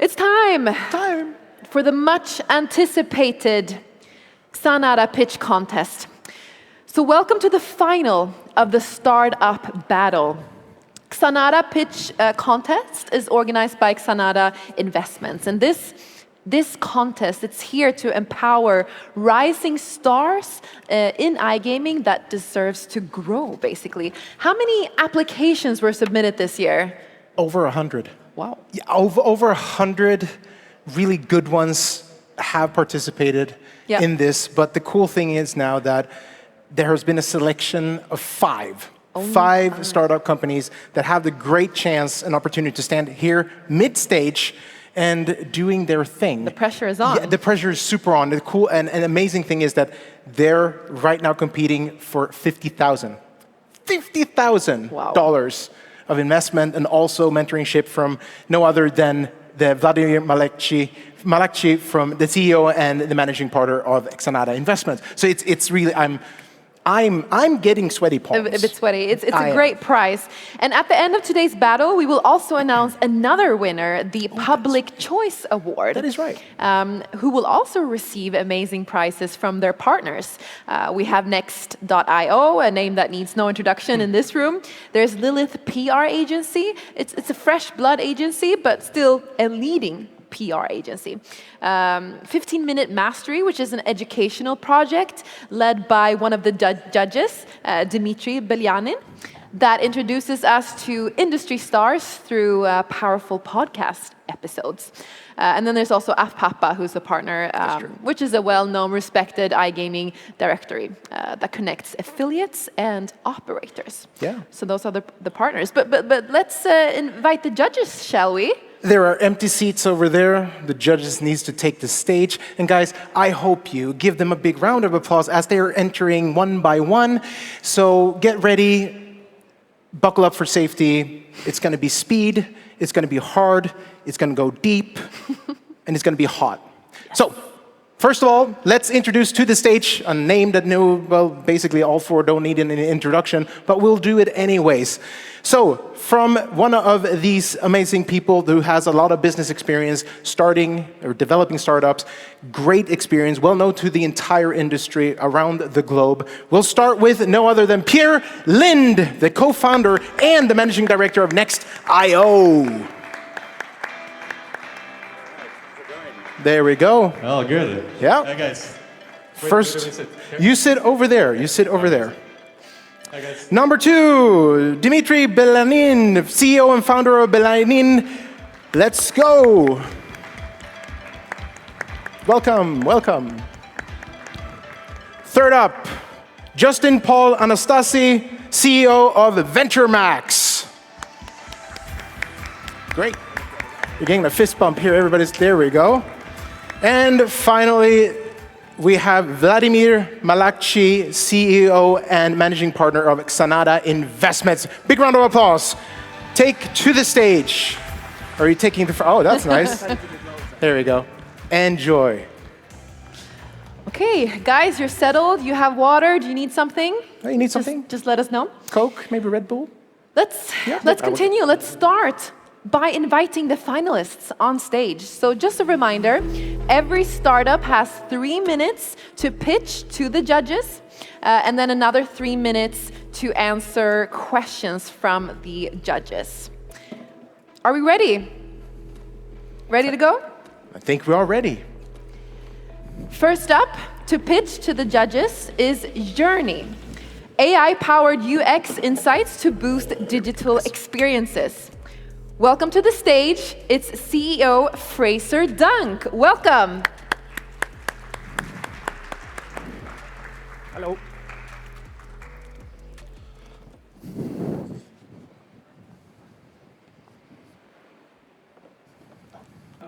It's time for the much anticipated Xanada Pitch Contest. So welcome to the final of the Startup Battle. Xanada Pitch Contest is organized by Xanada Investments, and this contest, it's here to empower rising stars in iGaming that deserves to grow, basically. How many applications were submitted this year? Over 100. Wow. Yeah, over 100 really good ones have participated in this, but the cool thing is now that there has been a selection of five startup companies that have the great chance and opportunity to stand here mid-stage and doing their thing. The pressure is on. Yeah, the pressure is super on. The cool and amazing thing is that they're right now competing for $50,000 $50,000 of investment and also mentorship from no other than the Vladimir Malakchi from the CEO and the managing partner of Xanada Investments. So it's really I'm getting sweaty palms. A bit sweaty. It's a great prize. And at the end of today's battle, we will also announce another winner, the Public Choice Award. That is right. Who will also receive amazing prizes from their partners. We have Next.io, a name that needs no introduction in this room. There's Lilith PR Agency. It's a fresh blood agency, but still a leading PR agency. 15-Minute Mastery, which is an educational project led by one of the judges, Dmitry Belyanin, that introduces us to industry stars through powerful podcast episodes. And then there's also Afpapa, who's a partner, which is a well-known, respected iGaming directory that connects affiliates and operators. Yeah. So those are the partners. But let's invite the judges, shall we? There are empty seats over there. The judges needs to take the stage. And guys, I hope you give them a big round of applause as they are entering one by one. So get ready, buckle up for safety. It's going to be speed, it's going to be hard, it's going to go deep, and it's going to be hot. Yes. So, first of all, let's introduce to the stage a name that basically all four don't need an introduction, but we'll do it anyways. So, from one of these amazing people who has a lot of business experience starting or developing startups, great experience, well known to the entire industry around the globe, we'll start with no other than Pierre Lind, the co-founder and the managing director of NEXT.io. There we go. Oh, good. Yeah. Hi, guys. First, you sit over there. You sit over there. Hi, guys. Number two, Dmitry Belyanin, CEO and founder of Belyanin. Let's go. Welcome, welcome. Third up, Justin Paul Anastasi, CEO of VentureMax. Great. You're getting a fist bump here. There we go. And finally, we have Vladimir Malakchi, CEO and managing partner of Xanada Investments. Big round of applause. Take to the stage. Are you taking the... Oh, that's nice. There we go. Enjoy. Okay, guys, you're settled. You have water. Do you need something? Oh, you need something? Just let us know. Coke, maybe Red Bull? Let's continue. Let's start by inviting the finalists on stage. So just a reminder, every startup has 3 minutes to pitch to the judges, and then another 3 minutes to answer questions from the judges. Are we ready? Ready to go? I think we are ready. First up, to pitch to the judges is Journey, AI-powered UX insights to boost digital experiences. Welcome to the stage, it's CEO Fraser Dunk. Welcome. Hello.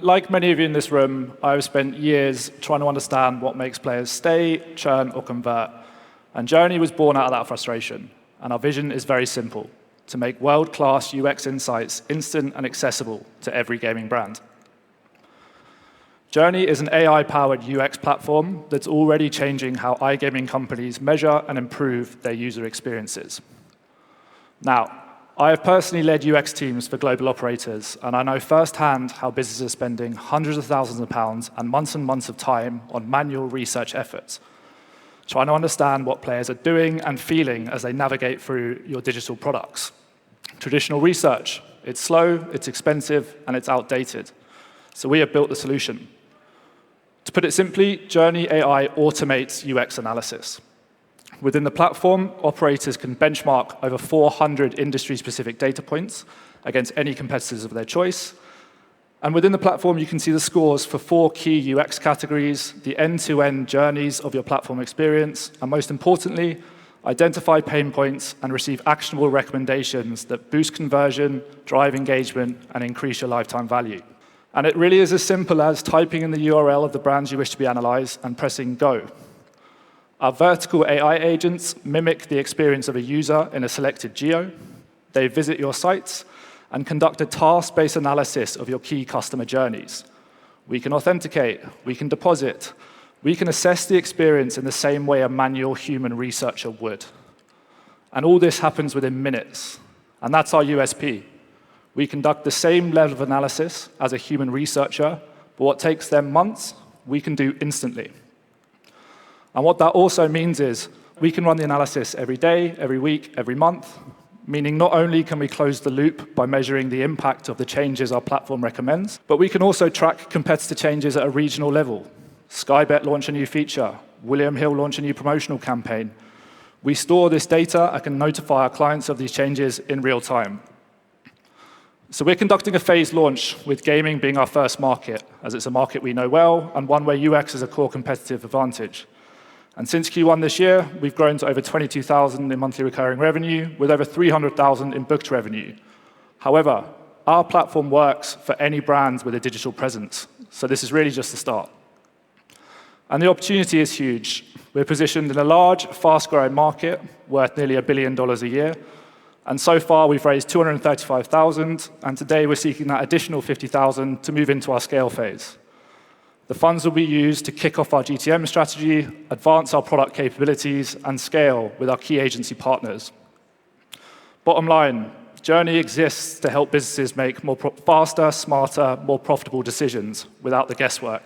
Like many of you in this room, I've spent years trying to understand what makes players stay, churn, or convert. And Journey was born out of that frustration. And our vision is very simple: to make world-class UX insights instant and accessible to every gaming brand. Journey is an AI-powered UX platform that's already changing how iGaming companies measure and improve their user experiences. Now, I have personally led UX teams for global operators, and I know firsthand how businesses are spending hundreds of thousands of pounds and months of time on manual research efforts, trying to understand what players are doing and feeling as they navigate through your digital products. Traditional research, it's slow, it's expensive, and it's outdated. So we have built the solution. To put it simply, Journey AI automates UX analysis. Within the platform, operators can benchmark over 400 industry-specific data points against any competitors of their choice. And within the platform, you can see the scores for 4 key UX categories, the end-to-end journeys of your platform experience, and most importantly, identify pain points and receive actionable recommendations that boost conversion, drive engagement, and increase your lifetime value. And it really is as simple as typing in the URL of the brands you wish to be analyzed and pressing go. Our vertical AI agents mimic the experience of a user in a selected geo. They visit your sites and conduct a task-based analysis of your key customer journeys. We can authenticate, we can deposit, we can assess the experience in the same way a manual human researcher would. And all this happens within minutes. And that's our USP. We conduct the same level of analysis as a human researcher, but what takes them months, we can do instantly. And what that also means is we can run the analysis every day, every week, every month, meaning not only can we close the loop by measuring the impact of the changes our platform recommends, but we can also track competitor changes at a regional level. Sky Bet launch a new feature. William Hill launch a new promotional campaign. We store this data and can notify our clients of these changes in real time. So we're conducting a phased launch with gaming being our first market, as it's a market we know well and one where UX is a core competitive advantage. And since Q1 this year, we've grown to over 22,000 in monthly recurring revenue, with over 300,000 in booked revenue. However, our platform works for any brands with a digital presence, so this is really just the start. And the opportunity is huge. We're positioned in a large, fast-growing market worth nearly $1 billion a year, and so far we've raised 235,000, and today we're seeking that additional 50,000 to move into our scale phase. The funds will be used to kick off our GTM strategy, advance our product capabilities, and scale with our key agency partners. Bottom line, Journey exists to help businesses make faster, smarter, more profitable decisions without the guesswork.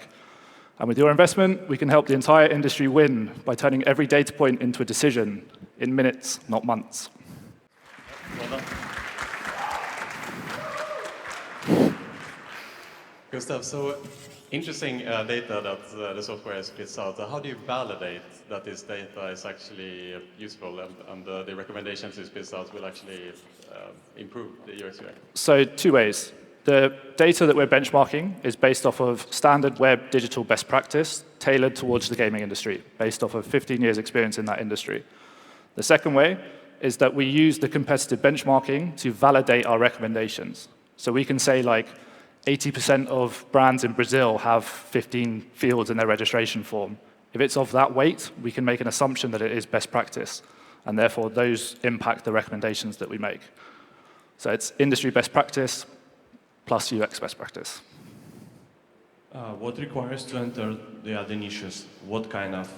And with your investment, we can help the entire industry win by turning every data point into a decision in minutes, not months. Well done. Gustav, so interesting data that the software spits out. How do you validate that this data is actually useful and the recommendations it spits out will actually improve the UX? So 2 ways. The data that we're benchmarking is based off of standard web digital best practice tailored towards the gaming industry, based off of 15 years experience in that industry. The second way is that we use the competitive benchmarking to validate our recommendations. So we can say, like, 80% of brands in Brazil have 15 fields in their registration form. If it's of that weight, we can make an assumption that it is best practice, and therefore those impact the recommendations that we make. So it's industry best practice plus UX best practice. What requires to enter the other niches? What kind of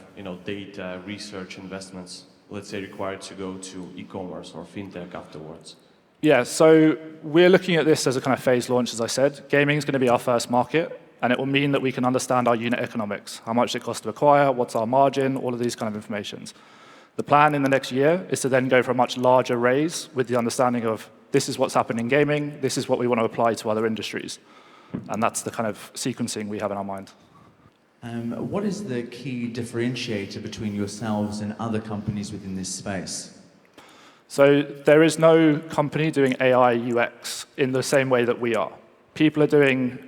data, research, investments, let's say, required to go to e-commerce or fintech afterwards? Yeah, so we're looking at this as a kind of phased launch, as I said. Gaming is going to be our first market, and it will mean that we can understand our unit economics, how much it costs to acquire, what's our margin, all of these kind of informations. The plan in the next year is to then go for a much larger raise with the understanding of this is what's happening in gaming, this is what we want to apply to other industries. And that's the kind of sequencing we have in our mind. What is the key differentiator between yourselves and other companies within this space? So there is no company doing AI UX in the same way that we are. People are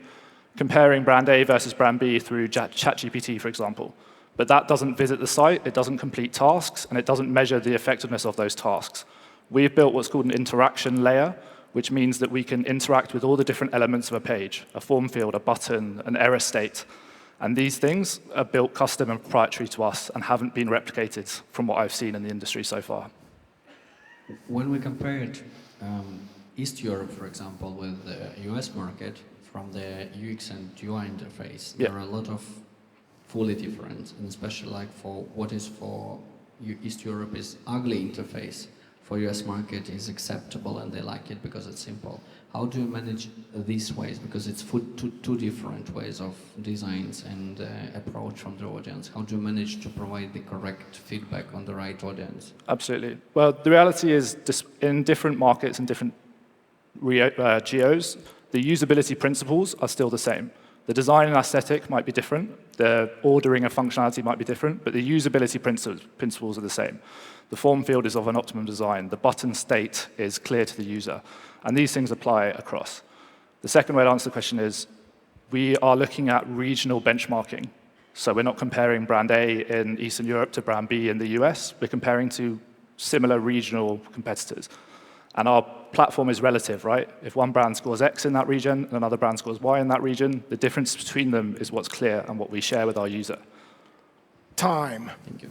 comparing brand A versus brand B through ChatGPT, for example. But that doesn't visit the site, it doesn't complete tasks, and it doesn't measure the effectiveness of those tasks. We've built what's called an interaction layer, which means that we can interact with all the different elements of a page, a form field, a button, an error state. And these things are built custom and proprietary to us and haven't been replicated from what I've seen in the industry so far. When we compared East Europe, for example, with the US market, from the UX and UI interface, there are a lot of fully different, and especially like for what is for East Europe is ugly interface. for US market is acceptable and they like it because it's simple. How do you manage these ways? Because it's two different ways of designs and approach from the audience. How do you manage to provide the correct feedback on the right audience? Absolutely. Well, the reality is in different markets and different geos, the usability principles are still the same. The design and aesthetic might be different, the ordering and functionality might be different, but the usability principles are the same. The form field is of an optimum design, the button state is clear to the user, and these things apply across. The second way to answer the question is, we are looking at regional benchmarking. So we're not comparing brand A in Eastern Europe to brand B in the US, we're comparing to similar regional competitors. And our platform is relative, right? If one brand scores X in that region and another brand scores Y in that region, the difference between them is what's clear and what we share with our user. Time. Thank you.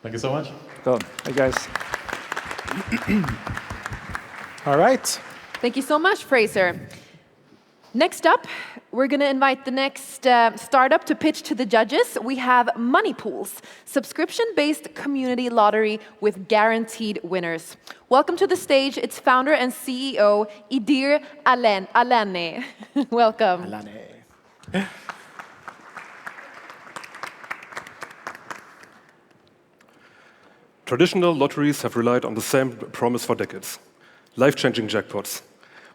Thank you so much. Go on. Hey, guys. All right. Thank you so much, Fraser. Next up, we're going to invite the next startup to pitch to the judges. We have Money Pools, subscription-based community lottery with guaranteed winners. Welcome to the stage, its founder and CEO, Idir Alane. Welcome. Alane. Traditional lotteries have relied on the same promise for decades: life-changing jackpots.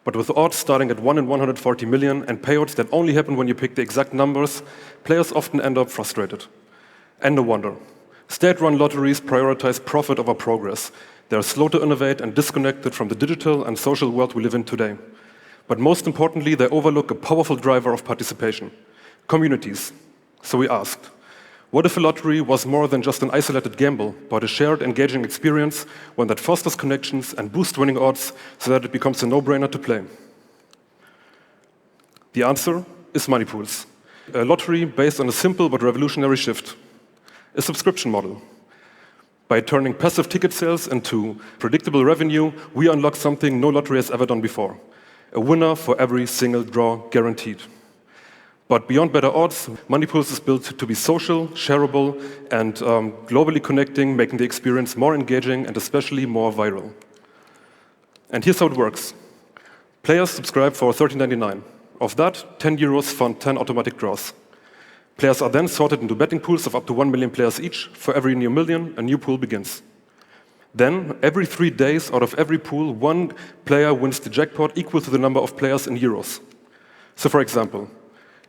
But with odds starting at 1 in 140 million and payouts that only happen when you pick the exact numbers, players often end up frustrated. And no wonder. State-run lotteries prioritize profit over progress. They are slow to innovate and disconnected from the digital and social world we live in today. But most importantly, they overlook a powerful driver of participation: communities. So we asked, what if a lottery was more than just an isolated gamble, but a shared, engaging experience, one that fosters connections and boosts winning odds so that it becomes a no-brainer to play? The answer is Money Pools, a lottery based on a simple but revolutionary shift: a subscription model. By turning passive ticket sales into predictable revenue, we unlock something no lottery has ever done before: a winner for every single draw, guaranteed. But beyond better odds, Money Pools is built to be social, shareable, and globally connecting, making the experience more engaging and especially more viral. And here's how it works. Players subscribe for €13.99. Of that, €10 fund 10 automatic draws. Players are then sorted into betting pools of up to 1 million players each. For every new million, a new pool begins. Then, every 3 days, out of every pool, one player wins the jackpot equal to the number of players in euros. So for example,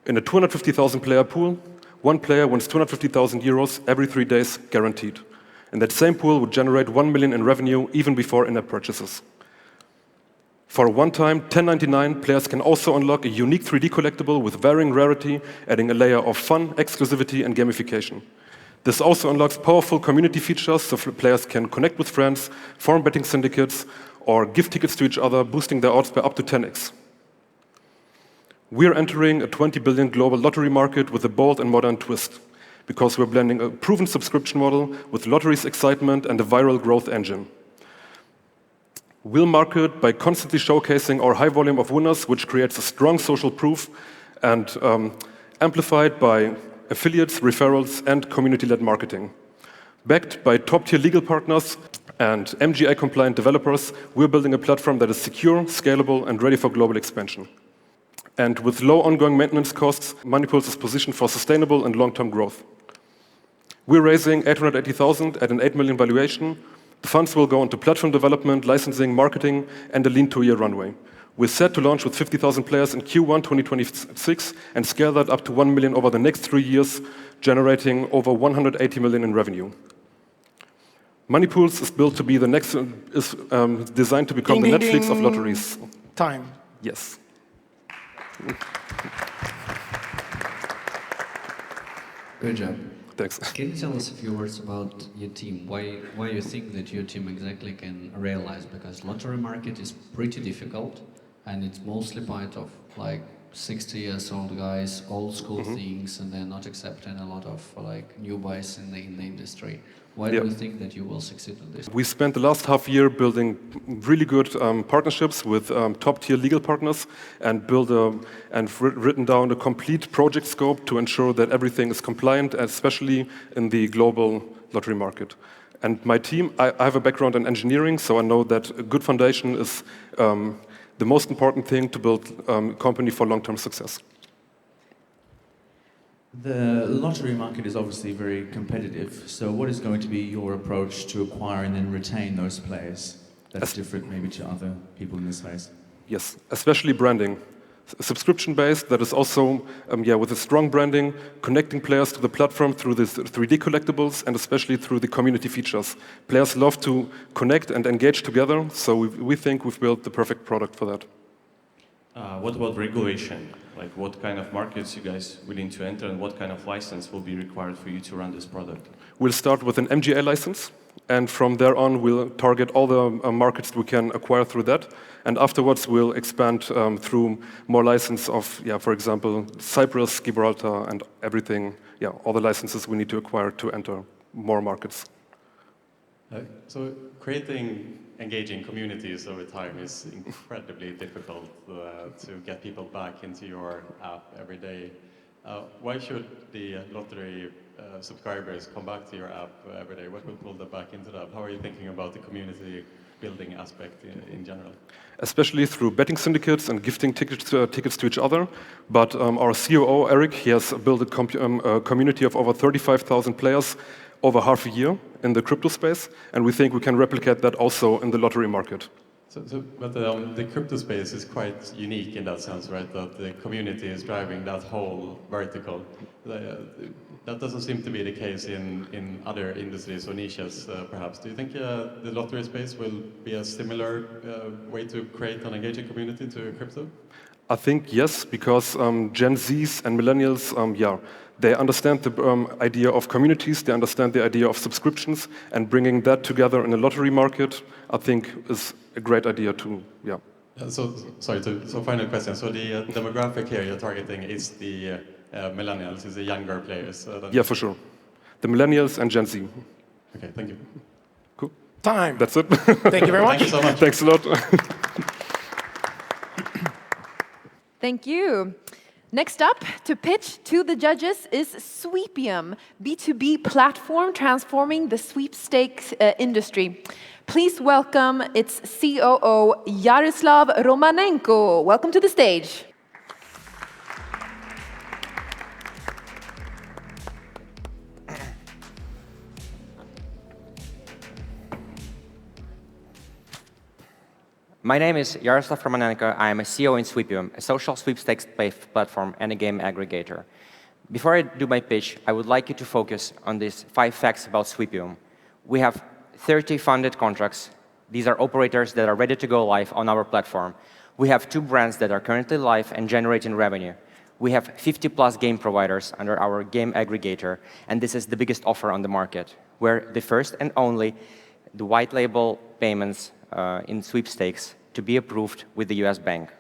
in a 250,000 player pool, one player wins €250,000 every 3 days, guaranteed. And that same pool would generate 1 million in revenue even before in-app purchases. For a one-time $10.99, players can also unlock a unique 3D collectible with varying rarity, adding a layer of fun, exclusivity, and gamification. This also unlocks powerful community features so players can connect with friends, form betting syndicates, or give tickets to each other, boosting their odds by up to 10x. We're entering a 20 billion global lottery market with a bold and modern twist, because we're blending a proven subscription model with lottery's excitement and a viral growth engine. We'll market by constantly showcasing our high volume of winners, which creates a strong social proof, and amplified by affiliates, referrals, and community-led marketing. Backed by top-tier legal partners and MGA-compliant developers, we're building a platform that is secure, scalable, and ready for global expansion. And with low ongoing maintenance costs, Money Pools is positioned for sustainable and long-term growth. We're raising $880,000 at an 8 million valuation. The funds will go into platform development, licensing, marketing, and a lean 2-year runway. We're set to launch with 50,000 players in Q1 2026 and scale that up to 1 million over the next 3 years, generating over 180 million in revenue. Money Pools is built to be the next, designed to become the Netflix of lotteries. Time. Yes. Good job. Thanks. Can you tell us a few words about your team? Why you think that your team exactly can realize? Because lottery market is pretty difficult, and it's mostly part of like 60 years old guys, old school things, and they're not accepting a lot of like new boys in the industry. Why do you think that you will succeed with this? We spent the last half year building really good partnerships with top-tier legal partners and written down a complete project scope to ensure that everything is compliant, especially in the global lottery market. And my team, I have a background in engineering, so I know that a good foundation is the most important thing to build a company for long-term success. The lottery market is obviously very competitive, so what is going to be your approach to acquire and then retain those players that's different maybe to other people in this space? Yes, especially branding. Subscription-based, that is also, with a strong branding, connecting players to the platform through the 3D collectibles and especially through the community features. Players love to connect and engage together, so we think we've built the perfect product for that. What about regulation? Like what kind of markets you guys willing to enter and what kind of license will be required for you to run this product? We'll start with an MGA license, and from there on we'll target all the markets we can acquire through that, and afterwards we'll expand through more license of, for example, Cyprus, Gibraltar, and everything, all the licenses we need to acquire to enter more markets. So creating engaging communities over time is incredibly difficult to get people back into your app every day. Why should the lottery subscribers come back to your app every day? What will pull them back into that? How are you thinking about the community building aspect in general? Especially through betting syndicates and gifting tickets to each other. But our COO, Eric, he has built a community of over 35,000 players over half a year in the crypto space, and we think we can replicate that also in the lottery market. But the crypto space is quite unique in that sense, right? That the community is driving that whole vertical. That doesn't seem to be the case in other industries or niches, perhaps. Do you think the lottery space will be a similar way to create an engaging community to crypto? I think yes, because Gen Zs and millennials, they understand the idea of communities, they understand the idea of subscriptions, and bringing that together in a lottery market, I think, is a great idea too. So final question. So the demographic here you're targeting is the millennials, is the younger players? Yeah, for sure. The millennials and Gen Z. Okay, thank you. Cool. Time. That's it. Thank you very much. Thank you so much. Thanks a lot. Thank you. Next up to pitch to the judges is Sweepium, B2B platform transforming the sweepstakes industry. Please welcome its COO, Yaroslav Romanenko. Welcome to the stage. My name is Yaroslav Romanenko. I am a CEO in Sweepium, a social sweepstakes platform and a game aggregator. Before I do my pitch, I would like you to focus on these 5 facts about Sweepium. We have 30 funded contracts. These are operators that are ready to go live on our platform. We have 2 brands that are currently live and generating revenue. We have 50+ game providers under our game aggregator, and this is the biggest offer on the market. We're the first and only the white label payments in sweepstakes to be approved with the US bank.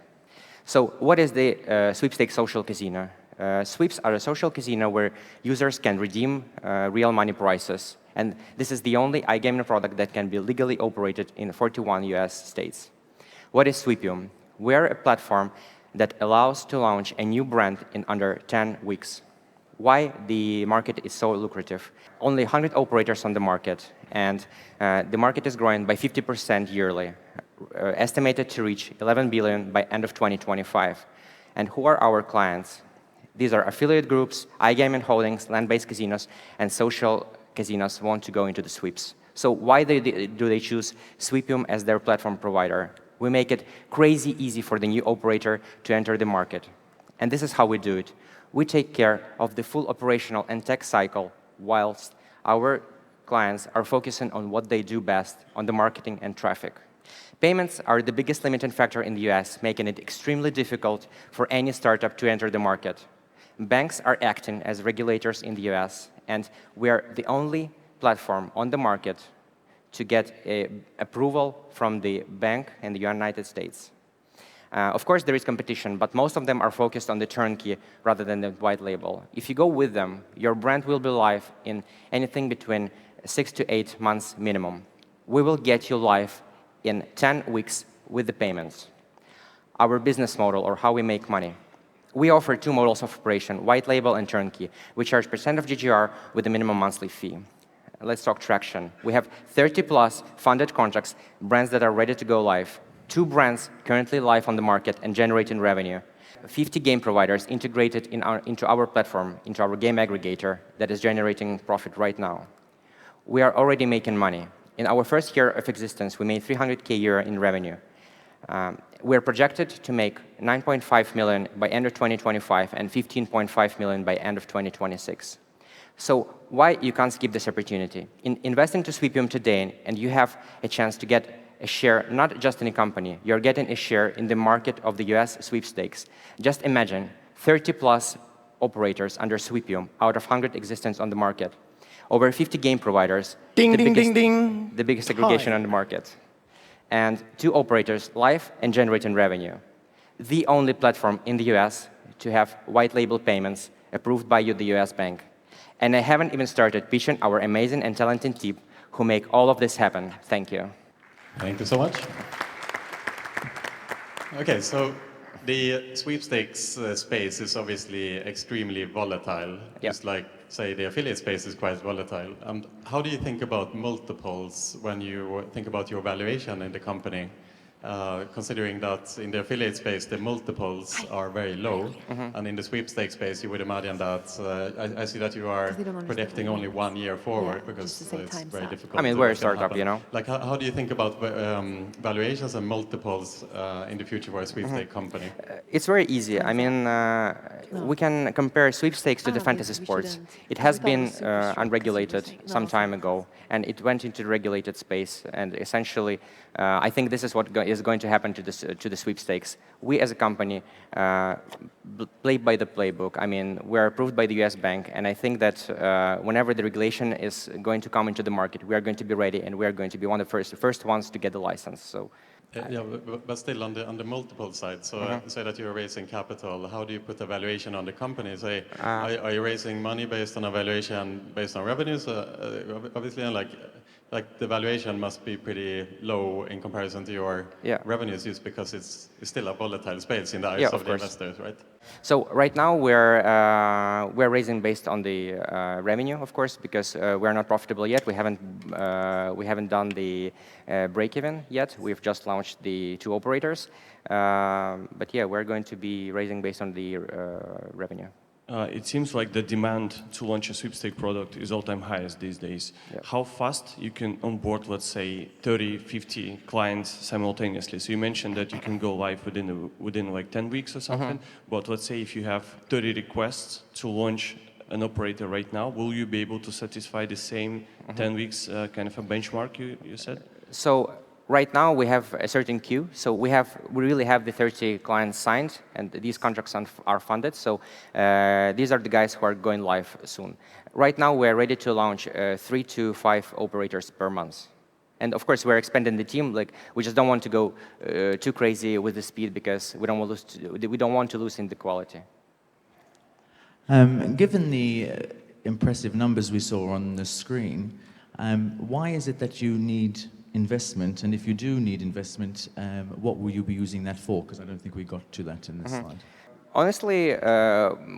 So what is the sweepstakes social casino? Sweeps are a social casino where users can redeem real money prizes. And this is the only iGaming product that can be legally operated in 41 US states. What is Sweepium? We're a platform that allows to launch a new brand in under 10 weeks. Why the market is so lucrative? Only 100 operators on the market, and the market is growing by 50% yearly, estimated to reach 11 billion by end of 2025. And who are our clients? These are affiliate groups, iGaming holdings, land-based casinos, and social casinos want to go into the sweeps. So why do they choose Sweepium as their platform provider? We make it crazy easy for the new operator to enter the market. And this is how we do it. We take care of the full operational and tech cycle whilst our clients are focusing on what they do best, on the marketing and traffic. Payments are the biggest limiting factor in the US, making it extremely difficult for any startup to enter the market. Banks are acting as regulators in the US, and we are the only platform on the market to get approval from the bank in the United States. Of course, there is competition, but most of them are focused on the turnkey rather than the white label. If you go with them, your brand will be live in anything between 6 to 8 months minimum. We will get you live in 10 weeks with the payments. Our business model, or how we make money. We offer 2 models of operation, white label and turnkey. We charge % of GGR with a minimum monthly fee. let's talk traction. We have 30+ funded contracts, brands that are ready to go live, 2 brands currently live on the market and generating revenue, 50 game providers integrated into our platform, into our game aggregator that is generating profit right now. We are already making money. In our first year of existence, we made 300K a year in revenue. We're projected to make 9.5 million by end of 2025 and 15.5 million by end of 2026. So why you can't skip this opportunity? Invest into Sweepium today, and you have a chance to get a share, not just in a company. You're getting a share in the market of the US sweepstakes. Just imagine 30+ operators under Sweepium out of 100 existence on the market. Over 50 game providers. Ding, ding, ding, ding. The biggest aggregation on the market. And 2 operators live and generating revenue. The only platform in the US to have white label payments approved by the US bank. And I haven't even started pitching our amazing and talented team who make all of this happen. Thank you. Thank you so much. Okay, so the sweepstakes space is obviously extremely volatile, just like, say, the affiliate space is quite volatile. How do you think about multiples when you think about your valuation in the company? Considering that in the affiliate space, the multiples are very low, and in the sweepstakes space, you would imagine that, I see that you are predicting only 1 year forward, because it's very difficult. I mean, we're a startup, you know. Like, how do you think about valuations and multiples in the future for a sweepstakes company? It's very easy. I mean, we can compare sweepstakes to the fantasy sports. It has been unregulated some time ago, and it went into the regulated space, and essentially, I think this is what is going to happen to the sweepstakes. We as a company play by the playbook. I mean, we're approved by the US bank, and I think that whenever the regulation is going to come into the market, we are going to be ready, and we are going to be one of the first ones to get the license. So. Yeah, but still on the multiple side, so say that you're raising capital, how do you put a valuation on the company? Say, are you raising money based on a valuation based on revenues? Obviously, and like the valuation must be pretty low in comparison to your revenues, just because it's still a volatile space in the eyes of the investors, right? So right now we're raising based on the revenue, of course, because we're not profitable yet. We haven't done the break even yet. We've just launched the 2 operators, but yeah, we're going to be raising based on the revenue. It seems like the demand to launch a sweepstake product is all-time highest these days. How fast you can onboard, let's say, 30, 50 clients simultaneously? So you mentioned that you can go live within like 10 weeks or something, but let's say if you have 30 requests to launch an operator right now, will you be able to satisfy the same 10 weeks kind of a benchmark you said? So right now we have a certain queue. So we really have the 30 clients signed, and these contracts are funded. So these are the guys who are going live soon. Right now we're ready to launch 3 to 5 operators per month. And of course we're expanding the team. Like, we just don't want to go too crazy with the speed, because we don't want to lose in the quality. Given the impressive numbers we saw on the screen, why is it that you need investment? And if you do need investment, what will you be using that for? Because I don't think we got to that in this slide. Honestly,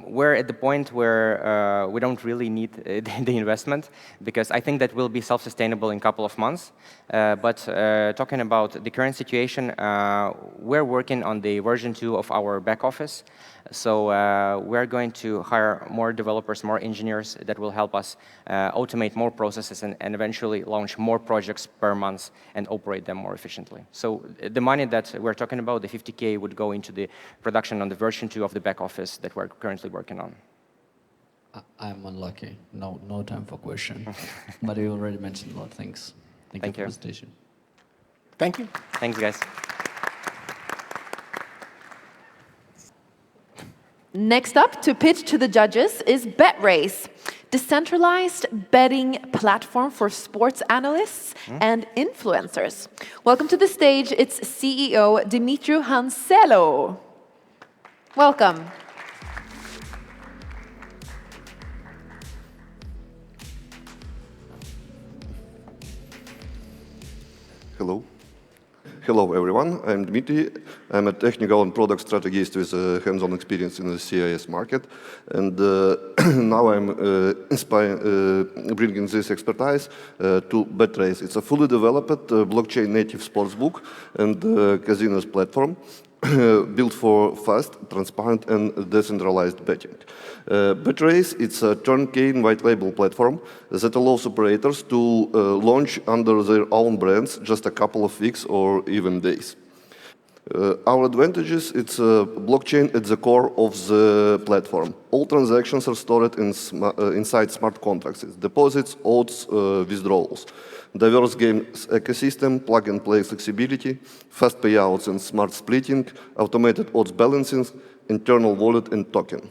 we're at the point where we don't really need the investment, because I think that we'll be self-sustainable in a couple of months. But talking about the current situation, we're working on the version 2 of our back office. So we're going to hire more developers, more engineers that will help us automate more processes and eventually launch more projects per month and operate them more efficiently. So the money that we're talking about, the 50K, would go into the production on the version 2 of the back office that we're currently working on. I'm unlucky. No time for question. But you already mentioned a lot of things. Thank you for the presentation. Thank you. Thanks, guys. Next up to pitch to the judges is Betrace, decentralized betting platform for sports analysts and influencers. Welcome to the stage, its CEO, Dimitru Hanselo. Welcome. Hello. Hello, everyone. I'm Dmitry. I'm a technical and product strategist with hands-on experience in the CIS market. And now I'm bringing this expertise to Betrace. It's a fully developed blockchain-native sportsbook and casinos platform built for fast, transparent, and decentralized betting. Betrace, it's a turnkey white label platform that allows operators to launch under their own brands just a couple of weeks or even days. Our advantages, it's a blockchain at the core of the platform. All transactions are stored inside smart contracts. It's deposits, odds, withdrawals. Diverse games ecosystem, plug-and-play flexibility, fast payouts and smart splitting, automated odds balancing, internal wallet and token.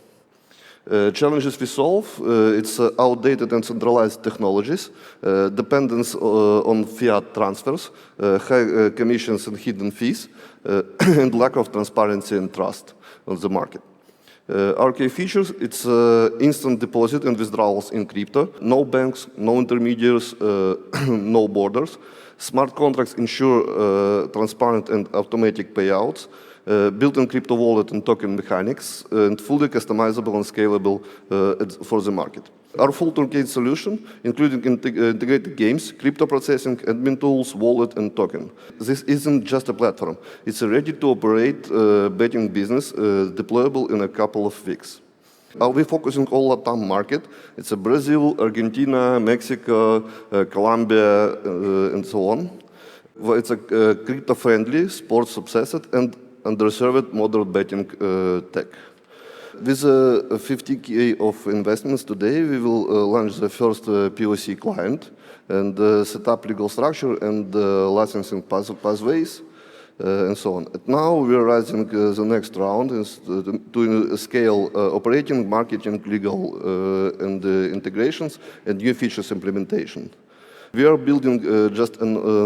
Challenges we solve, it's outdated and centralized technologies, dependence on fiat transfers, high commissions and hidden fees, and lack of transparency and trust on the market. Our key features, it's instant deposit and withdrawals in crypto, no banks, no intermediaries, no borders. Smart contracts ensure transparent and automatic payouts, built-in crypto wallet and token mechanics, and fully customizable and scalable for the market. Our full turnkey solution, including integrated games, crypto processing, admin tools, wallet, and token. This isn't just a platform. It's a ready-to-operate betting business deployable in a couple of weeks. We're focusing on the LATAM market. It's Brazil, Argentina, Mexico, Colombia, and so on. It's a crypto-friendly, sports-obsessed, and underserved modern betting tech. With 50K of investments today, we will launch the first POC client and set up legal structure and licensing pathways and so on. And now we are raising the next round to scale operating, marketing, legal, and integrations and new features implementation. We are building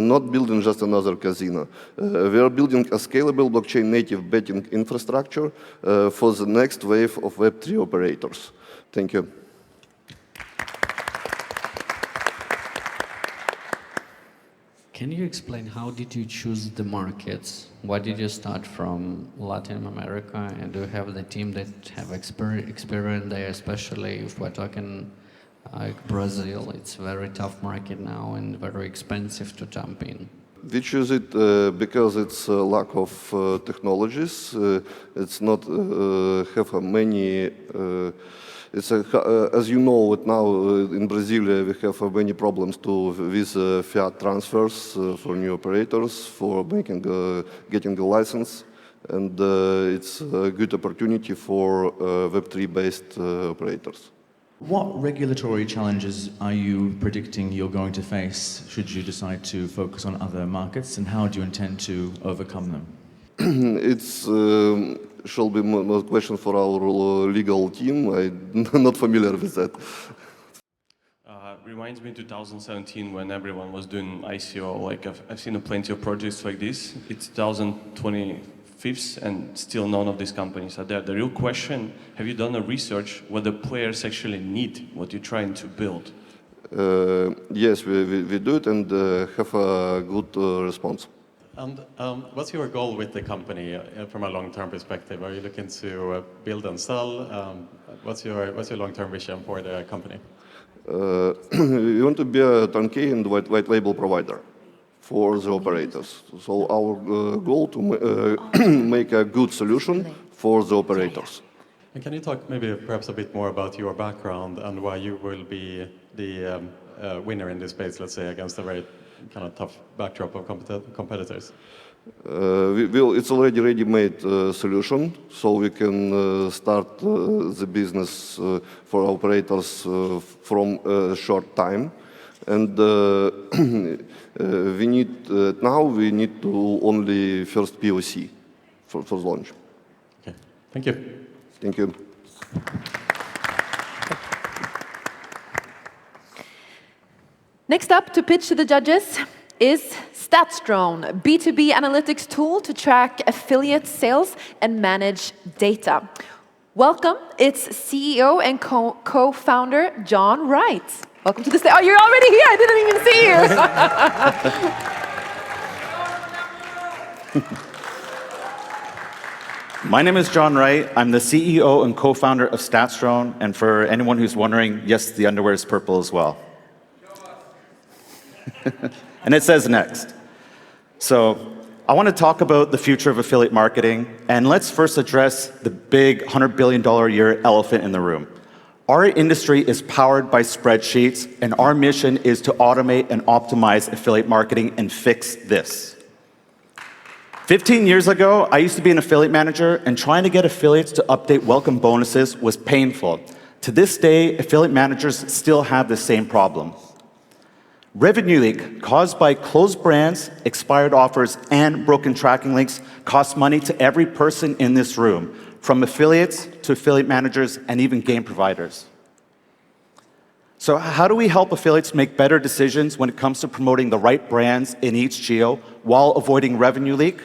not building just another casino. We are building a scalable blockchain-native betting infrastructure for the next wave of Web3 operators. Thank you. Can you explain how did you choose the markets? Why did you start from Latin America? And do you have the team that have experience there, especially if we're talking like Brazil? It's a very tough market now and very expensive to jump in. We choose it because it's a lack of technologies. It's not have many. As you know, now in Brazil we have many problems with fiat transfers for new operators, for getting a license, and it's a good opportunity for Web3-based operators. What regulatory challenges are you predicting you're going to face should you decide to focus on other markets, and how do you intend to overcome them? It's shall be a question for our legal team. I'm not familiar with that. Reminds me 2017 when everyone was doing ICO. Like I've seen plenty of projects like this. It's 2025 and still none of these companies are there. The real question, have you done a research what the players actually need, what you're trying to build? Yes, we do it and have a good response. And what's your goal with the company from a long-term perspective? Are you looking to build and sell? What's your long-term vision for the company? We want to be a turnkey and white label provider for the operators. So our goal to make a good solution for the operators. And can you talk maybe perhaps a bit more about your background and why you will be the winner in this space, let's say, against a very kind of tough backdrop of competitors? It's already ready-made solution, so we can start the business for operators from a short time. And we need to only first POC for launch. Okay, thank you. Thank you. Next up to pitch to the judges is StatsDrone, B2B analytics tool to track affiliate sales and manage data. Welcome, it's CEO and co-founder John Wright. Welcome to the stage. Oh, you're already here, I didn't even see you. My name is John Wright. I'm the CEO and co-founder of StatsDrone. And for anyone who's wondering, yes, the underwear is purple as well. And it says next. So I want to talk about the future of affiliate marketing. And let's first address the big $100 billion a year elephant in the room. Our industry is powered by spreadsheets, and our mission is to automate and optimize affiliate marketing and fix this. 15 years ago, I used to be an affiliate manager, and trying to get affiliates to update welcome bonuses was painful. To this day, affiliate managers still have the same problem. Revenue leak caused by closed brands, expired offers, and broken tracking links costs money to every person in this room, from affiliates to affiliate managers and even game providers. So how do we help affiliates make better decisions when it comes to promoting the right brands in each geo while avoiding revenue leak?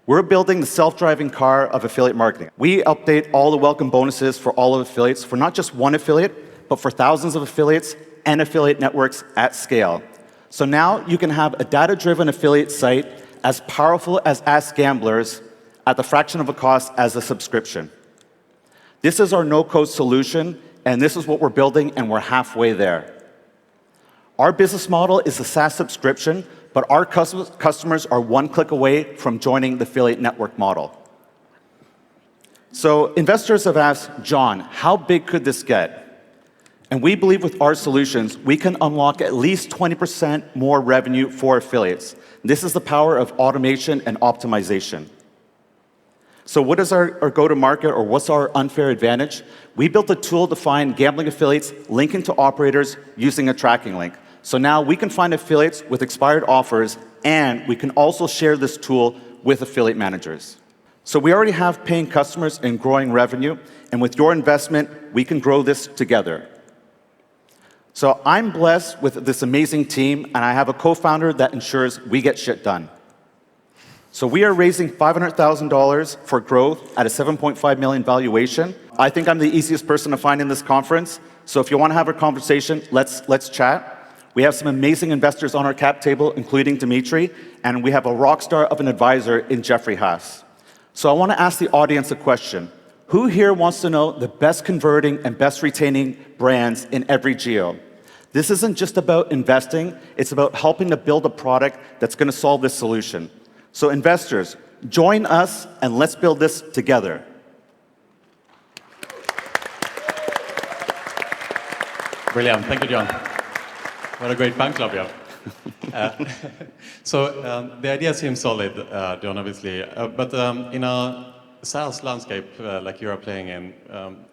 We're building the self-driving car of affiliate marketing. We update all the welcome bonuses for all of affiliates, for not just one affiliate, but for thousands of affiliates and affiliate networks at scale. So now you can have a data-driven affiliate site as powerful as Ask Gamblers at the fraction of a cost as a subscription. This is our no-code solution, and this is what we're building, and we're halfway there. Our business model is a SaaS subscription, but our customers are one click away from joining the affiliate network model. So investors have asked, John, how big could this get? And we believe with our solutions, we can unlock at least 20% more revenue for affiliates. This is the power of automation and optimization. So what is our go-to-market, or what's our unfair advantage? We built a tool to find gambling affiliates linking to operators using a tracking link. So now we can find affiliates with expired offers, and we can also share this tool with affiliate managers. So we already have paying customers and growing revenue, and with your investment, we can grow this together. So I'm blessed with this amazing team, and I have a co-founder that ensures we get shit done. So we are raising $500,000 for growth at a $7.5 million valuation. I think I'm the easiest person to find in this conference. So if you want to have a conversation, let's chat. We have some amazing investors on our cap table, including Dimitri, and we have a rock star of an advisor in Jeffrey Haas. So I want to ask the audience a question. Who here wants to know the best converting and best retaining brands in every geo? This isn't just about investing, it's about helping to build a product that's going to solve this solution. So investors, join us and let's build this together. Brilliant, thank you, John. What a great fan club you have. So the idea seems solid, John, obviously, but in a SaaS landscape like you are playing in,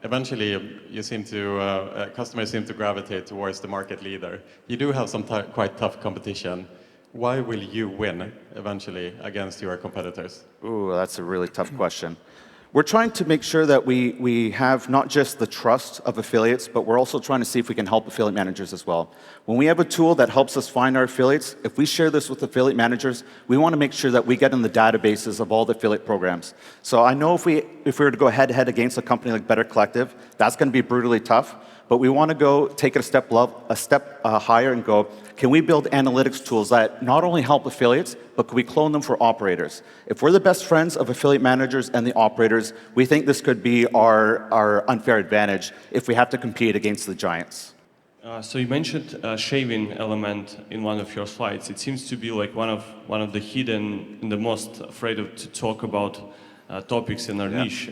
eventually you seem to, customers seem to gravitate towards the market leader. You do have some quite tough competition. Why will you win eventually against your competitors? Ooh, that's a really tough question. We're trying to make sure that we have not just the trust of affiliates, but we're also trying to see if we can help affiliate managers as well. When we have a tool that helps us find our affiliates, if we share this with affiliate managers, we want to make sure that we get in the databases of all the affiliate programs. So I know if we were to go head-to-head against a company like Better Collective, that's going to be brutally tough. But we want to go take it a step higher and go, can we build analytics tools that not only help affiliates, but can we clone them for operators? If we're the best friends of affiliate managers and the operators, we think this could be our unfair advantage if we have to compete against the giants. So you mentioned a shaving element in one of your slides. It seems to be like one of the hidden and the most afraid to talk about topics in our niche.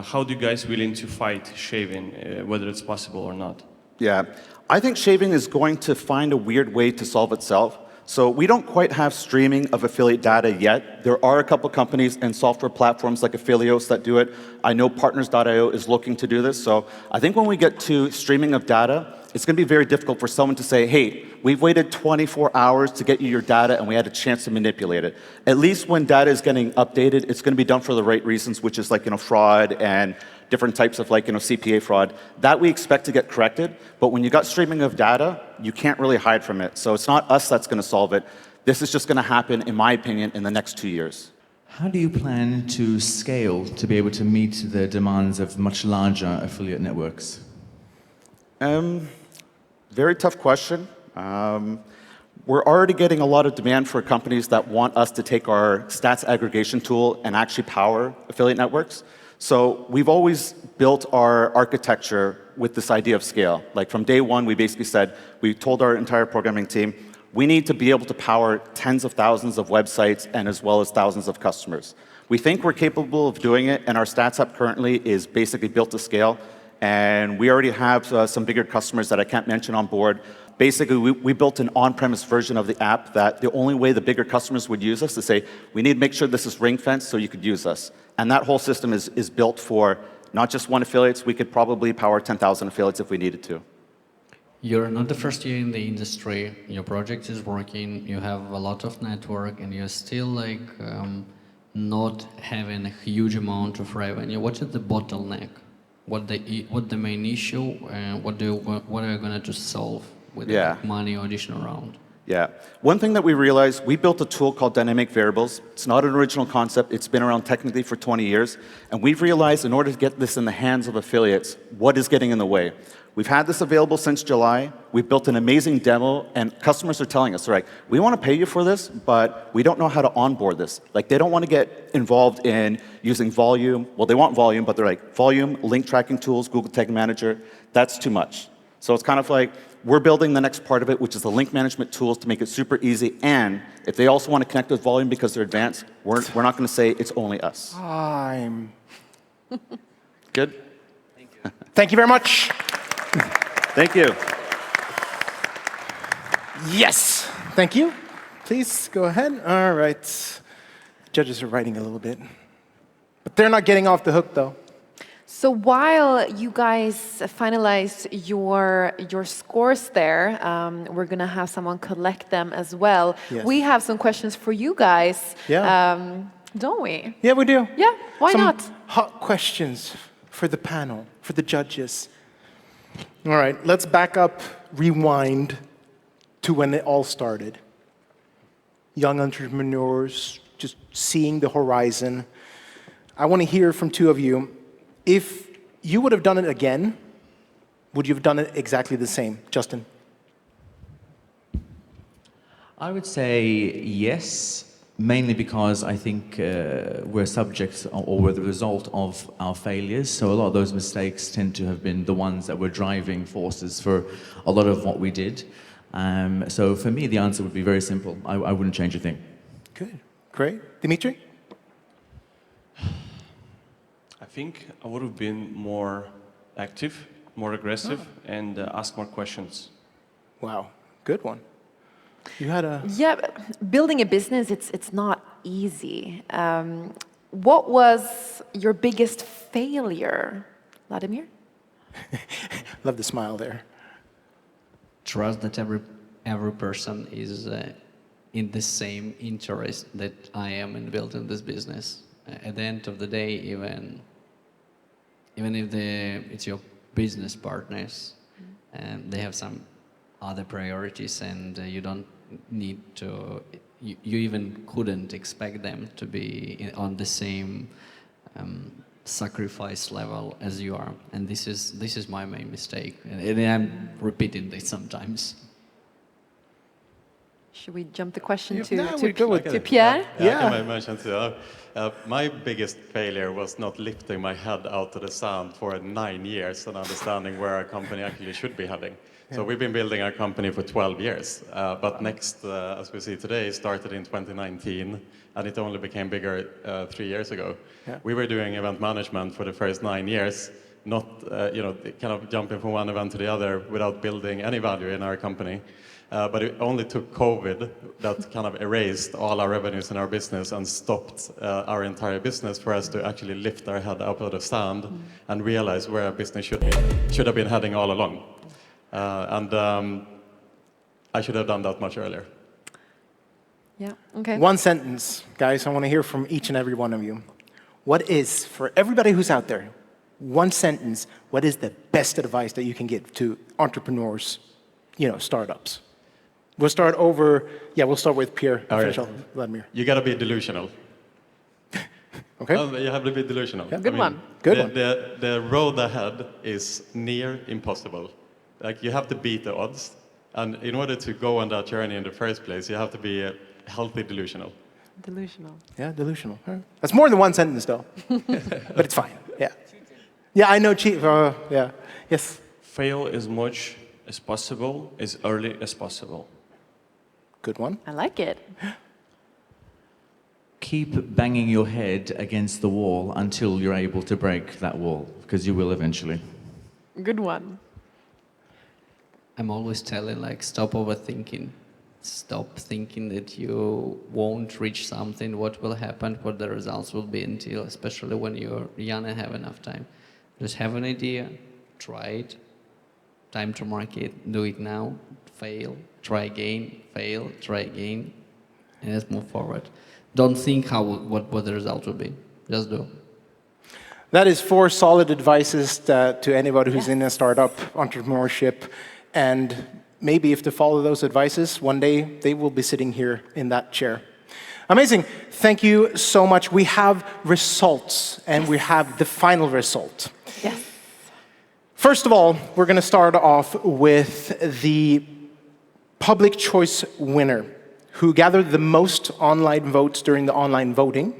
How do you guys willing to fight shaving, whether it's possible or not? Yeah, I think shaving is going to find a weird way to solve itself. So we don't quite have streaming of affiliate data yet. There are a couple companies and software platforms like Affilios that do it. I know Partners.io is looking to do this. So I think when we get to streaming of data, it's going to be very difficult for someone to say, hey, we've waited 24 hours to get you your data and we had a chance to manipulate it. At least when data is getting updated, it's going to be done for the right reasons, which is like, fraud and different types of CPA fraud. That we expect to get corrected. But when you got streaming of data, you can't really hide from it. So it's not us that's going to solve it. This is just going to happen, in my opinion, in the next 2 years. How do you plan to scale to be able to meet the demands of much larger affiliate networks? Very tough question. We're already getting a lot of demand for companies that want us to take our stats aggregation tool and actually power affiliate networks. So we've always built our architecture with this idea of scale. Like from day one, we basically said, we told our entire programming team, we need to be able to power tens of thousands of websites and as well as thousands of customers. We think we're capable of doing it, and our stats app currently is basically built to scale. And we already have some bigger customers that I can't mention on board. Basically, we built an on-premise version of the app that the only way the bigger customers would use us is say, we need to make sure this is ring-fenced so you could use us. And that whole system is built for not just one affiliate. We could probably power 10,000 affiliates if we needed to. You're not the first year in the industry. Your project is working. You have a lot of network, and you're still like not having a huge amount of revenue. What is the bottleneck? What the main issue? What are you going to solve with the money or additional round? Yeah. One thing that we realized, we built a tool called Dynamic Variables. It's not an original concept. It's been around technically for 20 years. And we've realized in order to get this in the hands of affiliates, what is getting in the way? We've had this available since July. We've built an amazing demo, and customers are telling us, they're like, we want to pay you for this, but we don't know how to onboard this. Like, they don't want to get involved in using volume. Well, they want volume, but they're like, volume, link tracking tools, Google Tag Manager, that's too much. So it's kind of like, we're building the next part of it, which is the link management tools to make it super easy. And if they also want to connect with volume because they're advanced, we're not going to say it's only us. Good? Thank you. Thank you very much. Thank you. Yes. Thank you. Please go ahead. All right. Judges are writing a little bit. But they're not getting off the hook, though. So while you guys finalize your scores there, we're going to have someone collect them as well. Yes. We have some questions for you guys, don't we? Yeah, we do. Yeah, why not? Hot questions for the panel, for the judges. All right, let's back up, rewind to when it all started. Young entrepreneurs, just seeing the horizon. I want to hear from two of you. If you would have done it again, would you have done it exactly the same? Justin? I would say yes, mainly because I think we're subjects or we're the result of our failures. So a lot of those mistakes tend to have been the ones that were driving forces for a lot of what we did. So for me, the answer would be very simple. I wouldn't change a thing. Good. Great. Dimitri? I think I would have been more active, more aggressive, and ask more questions. Wow. Good one. You had a... Yeah, building a business, it's not easy. What was your biggest failure, Vladimir? Love the smile there. Trust that every person is in the same interest that I am in building this business. At the end of the day, even if it's your business partners, they have some other priorities, and you don't need to. You even couldn't expect them to be on the same sacrifice level as you are, and this is my main mistake, and I'm repeating this sometimes. Should we jump the question to Yeah, Pierre? I can mention too. My biggest failure was not lifting my head out of the sand for 9 years and understanding where our company actually should be heading. So we've been building our company for 12 years, but Next, as we see today, started in 2019, and it only became bigger 3 years ago. Yeah. We were doing event management for the first 9 years, not kind of jumping from one event to the other without building any value in our company. But it only took COVID that kind of erased all our revenues in our business and stopped our entire business for us to actually lift our head out of the sand and realize where our business should have been heading all along. I should have done that much earlier. Yeah, okay. One sentence, guys. I want to hear from each and every one of you. What is, for everybody who's out there, one sentence, what is the best advice that you can give to entrepreneurs, startups? We'll start over, we'll start with Pierre. Vladimir. You got to be delusional. Okay. You have to be delusional. Yeah, good one. Good one. The road ahead is near impossible. Like, you have to beat the odds, And in order to go on that journey in the first place, you have to be healthy delusional. Delusional. Yeah, delusional. Huh? That's more than one sentence, though. But it's fine. Yeah. Yeah, I know. Yeah. Yes. Fail as much as possible, as early as possible. Good one. I like it. Keep banging your head against the wall until you're able to break that wall, because you will eventually. Good one. I'm always telling, like, stop overthinking. Stop thinking that you won't reach something, what will happen, what the results will be until, especially when you're young and have enough time. Just have an idea, try it, time to market, do it now, fail, try again, fail, try again, and let's move forward. Don't think what the result will be, just do. That is 4 solid advices to anybody who's in a startup entrepreneurship. And maybe if they follow those advices, one day they will be sitting here in that chair. Amazing. Thank you so much. We have results, and we have the final result. Yes. First of all, we're going to start off with the public choice winner who gathered the most online votes during the online voting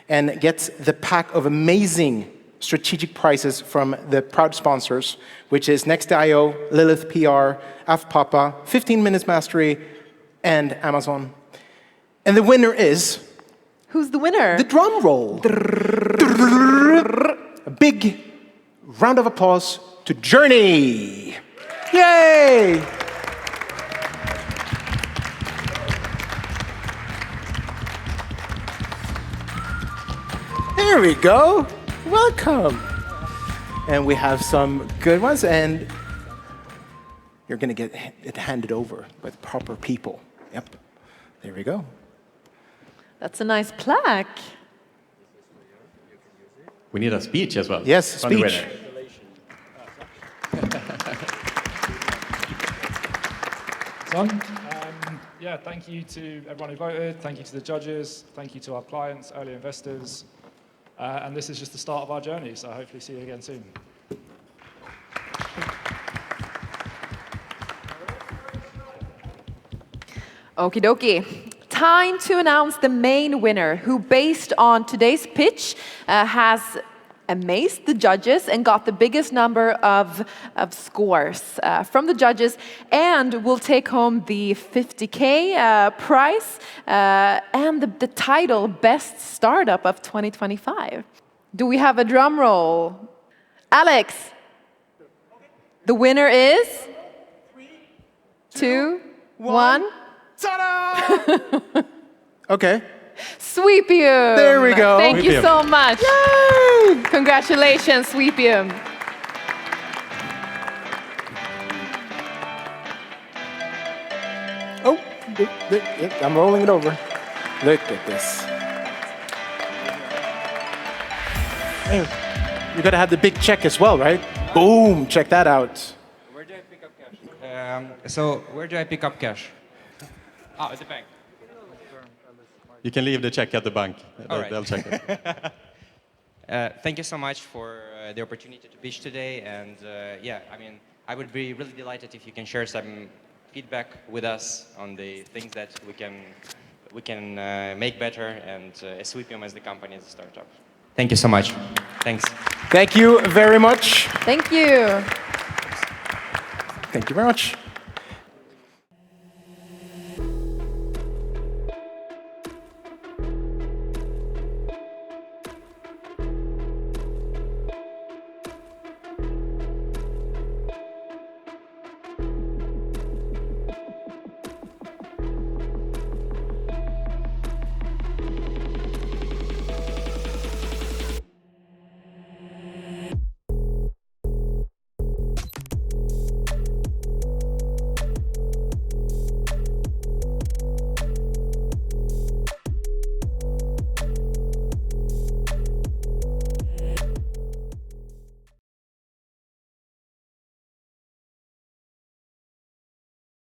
and gets the pack of amazing strategic prizes from the proud sponsors, which is Next.io, Lilith PR, AFPAPA, 15 Minutes Mastery, and Amazon. And the winner is... Who's the winner? The drum roll. A big round of applause to Journey. Yay! There we go. Welcome. And we have some good ones, and you're going to get it handed over by the proper people. Yep. There we go. That's a nice plaque. We need a speech as well. Yes, from the speech. winner. Son? Yeah, thank you to everyone who voted. Thank you to the judges. Thank you to our clients, early investors. And this is just the start of our journey, so hopefully see you again soon. Okie dokie. Time to announce the main winner, who based on today's pitch has amazed the judges and got the biggest number of scores from the judges, and will take home the 50K prize and the title Best Startup of 2025. Do we have a drum roll? Alex, the winner is? 3, 2, 1. Ta-da! Okay. Sweepium. There we go. Thank you Sweepium. so much. Yay! Congratulations, Sweepium. Oh, I'm rolling it over. Look at this. Hey, you gotta have the big check as well, right? Boom, check that out. Where do I pick up cash? Where do I pick up cash? Oh, at the bank. You can leave the check at the bank. All right. They'll check it. Thank you so much for the opportunity to pitch today. And yeah, I mean, I would be really delighted if you can share some feedback with us on the things that we can make better, and Sweepium as the company, as a startup. Thank you so much. Thanks. Thank you very much. Thank you. Thank you very much.